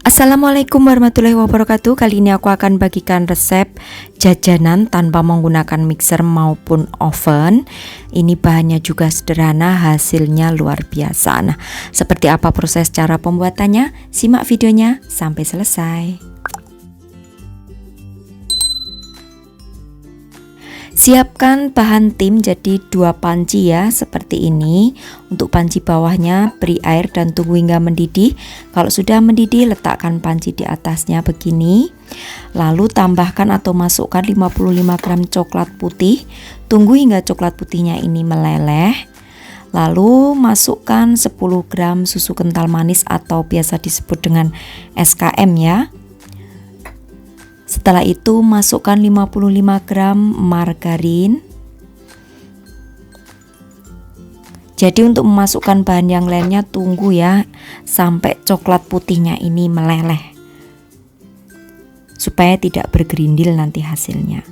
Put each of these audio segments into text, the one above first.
Assalamualaikum warahmatullahi wabarakatuh. Kali ini aku akan bagikan resep jajanan tanpa menggunakan mixer maupun oven. Ini bahannya juga sederhana, hasilnya luar biasa. Nah, seperti apa proses cara pembuatannya? Simak videonya sampai selesai. Siapkan bahan tim jadi 2 panci ya, seperti ini. Untuk panci bawahnya beri air dan tunggu hingga mendidih. Kalau sudah mendidih, letakkan panci di atasnya begini. Lalu tambahkan atau masukkan 55 gram coklat putih. Tunggu hingga coklat putihnya ini meleleh. Lalu masukkan 10 gram susu kental manis atau biasa disebut dengan SKM ya. Setelah itu masukkan 55 gram margarin. Jadi untuk memasukkan bahan yang lainnya tunggu ya sampai coklat putihnya ini meleleh, supaya tidak bergerindil nanti hasilnya.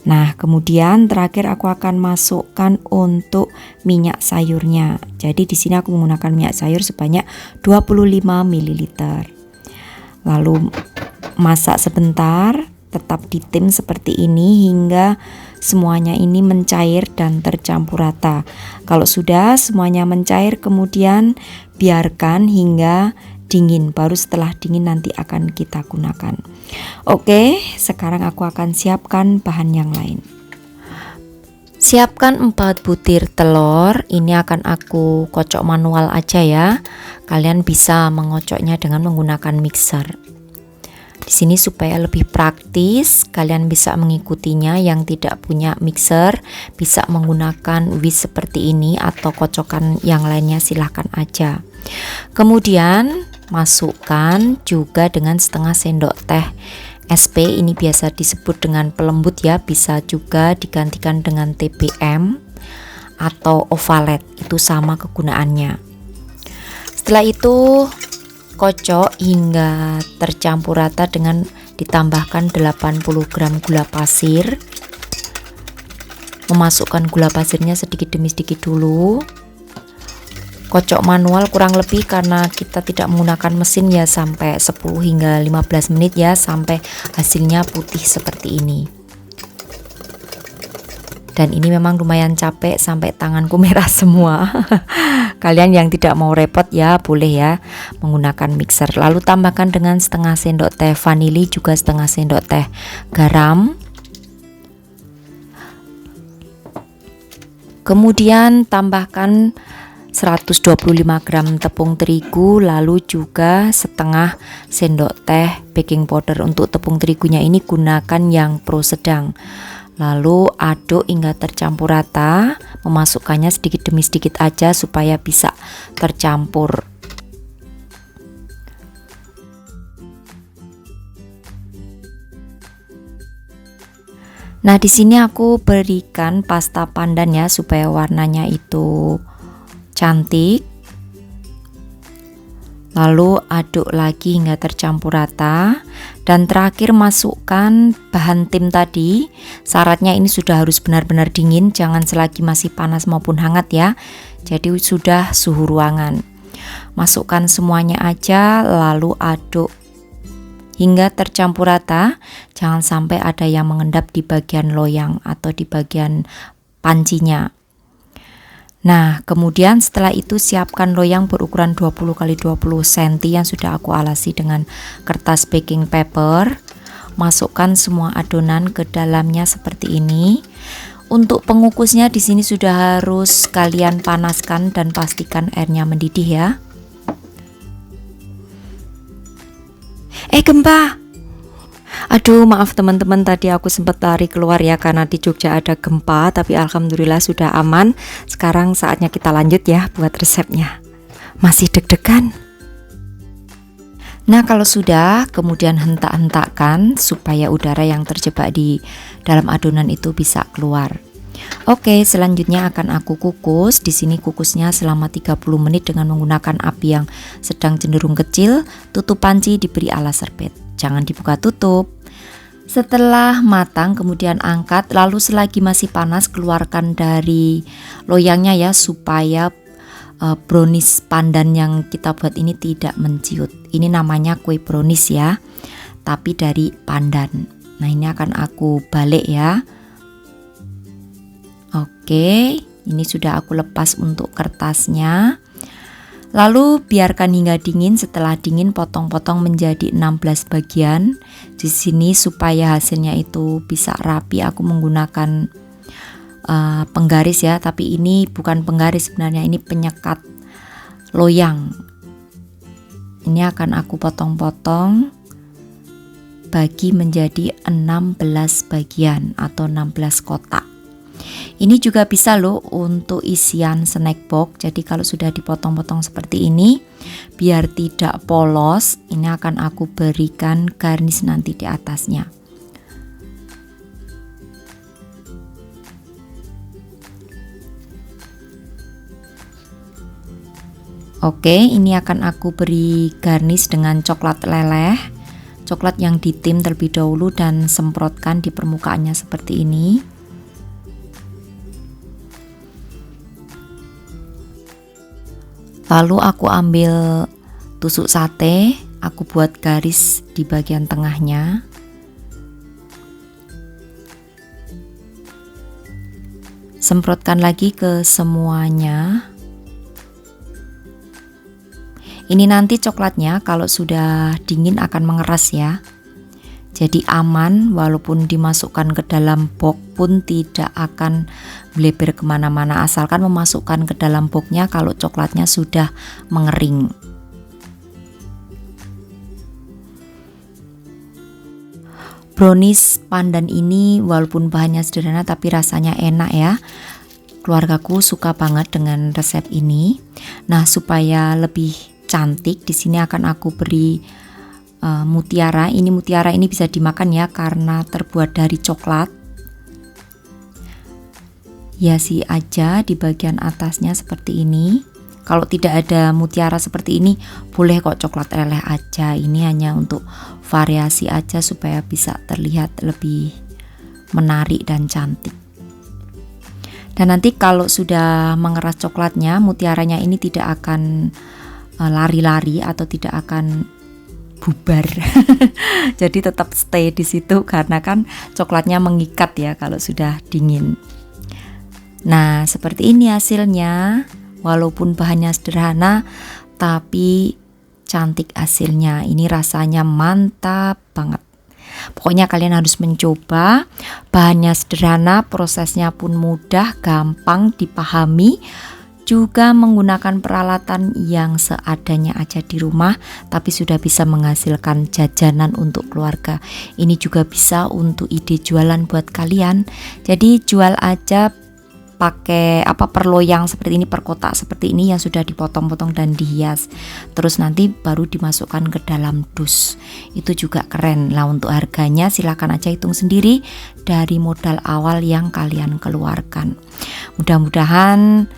Nah, kemudian terakhir aku akan masukkan untuk minyak sayurnya. Jadi di sini aku menggunakan minyak sayur sebanyak 25 ml. Lalu masak sebentar, tetap di tim seperti ini hingga semuanya ini mencair dan tercampur rata. Kalau sudah semuanya mencair, kemudian biarkan hingga dingin. Baru setelah dingin nanti akan kita gunakan. Oke, sekarang aku akan siapkan bahan yang lain. Siapkan 4 butir telur. Ini akan aku kocok manual aja ya. Kalian bisa mengocoknya dengan menggunakan mixer. Di sini supaya lebih praktis, kalian bisa mengikutinya. Yang tidak punya mixer bisa menggunakan whisk seperti ini atau kocokan yang lainnya, silahkan aja. Kemudian masukkan juga dengan setengah sendok teh SP, ini biasa disebut dengan pelembut ya, bisa juga digantikan dengan TBM atau ovalet, itu sama kegunaannya. Setelah itu kocok hingga tercampur rata dengan ditambahkan 80 gram gula pasir. Memasukkan gula pasirnya sedikit demi sedikit dulu. Kocok manual kurang lebih karena kita tidak menggunakan mesin ya, sampai 10 hingga 15 menit ya, sampai hasilnya putih seperti ini. Dan ini memang lumayan capek sampai tanganku merah semua. Kalian yang tidak mau repot ya boleh ya menggunakan mixer. Lalu tambahkan dengan setengah sendok teh vanili, juga setengah sendok teh garam. Kemudian tambahkan 125 gram tepung terigu, lalu juga setengah sendok teh baking powder. Untuk tepung terigunya ini gunakan yang pro sedang. Lalu aduk hingga tercampur rata, memasukkannya sedikit demi sedikit aja supaya bisa tercampur. Nah, di sini aku berikan pasta pandan ya supaya warnanya itu cantik. Lalu aduk lagi hingga tercampur rata. Dan terakhir masukkan bahan tim tadi. Syaratnya ini sudah harus benar-benar dingin, jangan selagi masih panas maupun hangat ya. Jadi sudah suhu ruangan. Masukkan semuanya aja, lalu aduk hingga tercampur rata. Jangan sampai ada yang mengendap di bagian loyang atau di bagian pancinya. Nah, kemudian setelah itu siapkan loyang berukuran 20 x 20 cm yang sudah aku alasi dengan kertas baking paper. Masukkan semua adonan ke dalamnya seperti ini. Untuk pengukusnya di sini sudah harus kalian panaskan dan pastikan airnya mendidih ya. Gempa. Aduh, maaf teman-teman, tadi aku sempat lari keluar ya karena di Jogja ada gempa, tapi alhamdulillah sudah aman. Sekarang saatnya kita lanjut ya buat resepnya. Masih deg-degan? Nah, kalau sudah, kemudian hentak-hentakkan supaya udara yang terjebak di dalam adonan itu bisa keluar. Oke, selanjutnya akan aku kukus. Di sini kukusnya selama 30 menit dengan menggunakan api yang sedang cenderung kecil. Tutup panci diberi alas serbet. Jangan dibuka tutup. Setelah matang kemudian angkat, lalu selagi masih panas keluarkan dari loyangnya ya supaya brownies pandan yang kita buat ini tidak menciut. Ini namanya kue brownies ya, tapi dari pandan. Nah, ini akan aku balik ya. Oke, ini sudah aku lepas untuk kertasnya. Lalu biarkan hingga dingin. Setelah dingin potong-potong menjadi 16 bagian. Di sini supaya hasilnya itu bisa rapi aku menggunakan penggaris ya, tapi ini bukan penggaris sebenarnya, ini penyekat loyang. Ini akan aku potong-potong bagi menjadi 16 bagian atau 16 kotak. Ini juga bisa loh untuk isian snack box. Jadi kalau sudah dipotong-potong seperti ini, biar tidak polos, ini akan aku berikan garnish nanti di atasnya. Oke, ini akan aku beri garnish dengan coklat leleh. Coklat yang ditim terlebih dahulu dan semprotkan di permukaannya seperti ini. Lalu aku ambil tusuk sate, aku buat garis di bagian tengahnya. Semprotkan lagi ke semuanya. Ini nanti coklatnya kalau sudah dingin akan mengeras ya. Jadi aman, walaupun dimasukkan ke dalam box pun tidak akan melebar kemana-mana, asalkan memasukkan ke dalam boxnya kalau coklatnya sudah mengering. Brownies pandan ini walaupun bahannya sederhana tapi rasanya enak ya. Keluargaku suka banget dengan resep ini. Nah, supaya lebih cantik, di sini akan aku beri mutiara. Ini mutiara ini bisa dimakan ya karena terbuat dari coklat. Hiasi aja di bagian atasnya seperti ini. Kalau tidak ada mutiara seperti ini, boleh kok coklat leleh aja. Ini hanya untuk variasi aja supaya bisa terlihat lebih menarik dan cantik. Dan nanti kalau sudah mengeras coklatnya, mutiaranya ini tidak akan lari-lari atau tidak akan bubar. Jadi tetap stay di situ karena kan coklatnya mengikat ya kalau sudah dingin. Nah, seperti ini hasilnya. Walaupun bahannya sederhana tapi cantik hasilnya. Ini rasanya mantap banget. Pokoknya kalian harus mencoba. Bahannya sederhana, prosesnya pun mudah, gampang dipahami. Juga menggunakan peralatan yang seadanya aja di rumah, tapi sudah bisa menghasilkan jajanan untuk keluarga. Ini juga bisa untuk ide jualan buat kalian. Jadi jual aja pakai perloyang seperti ini, per kotak seperti ini yang sudah dipotong-potong dan dihias. Terus nanti baru dimasukkan ke dalam dus. Itu juga keren. Lah untuk harganya silakan aja hitung sendiri dari modal awal yang kalian keluarkan. Mudah-mudahan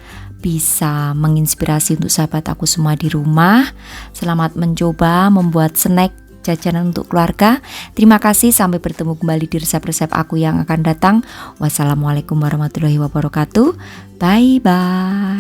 bisa menginspirasi untuk sahabat aku semua di rumah. Selamat mencoba membuat snack jajanan untuk keluarga. Terima kasih, sampai bertemu kembali di resep-resep aku yang akan datang. Wassalamualaikum warahmatullahi wabarakatuh. Bye bye.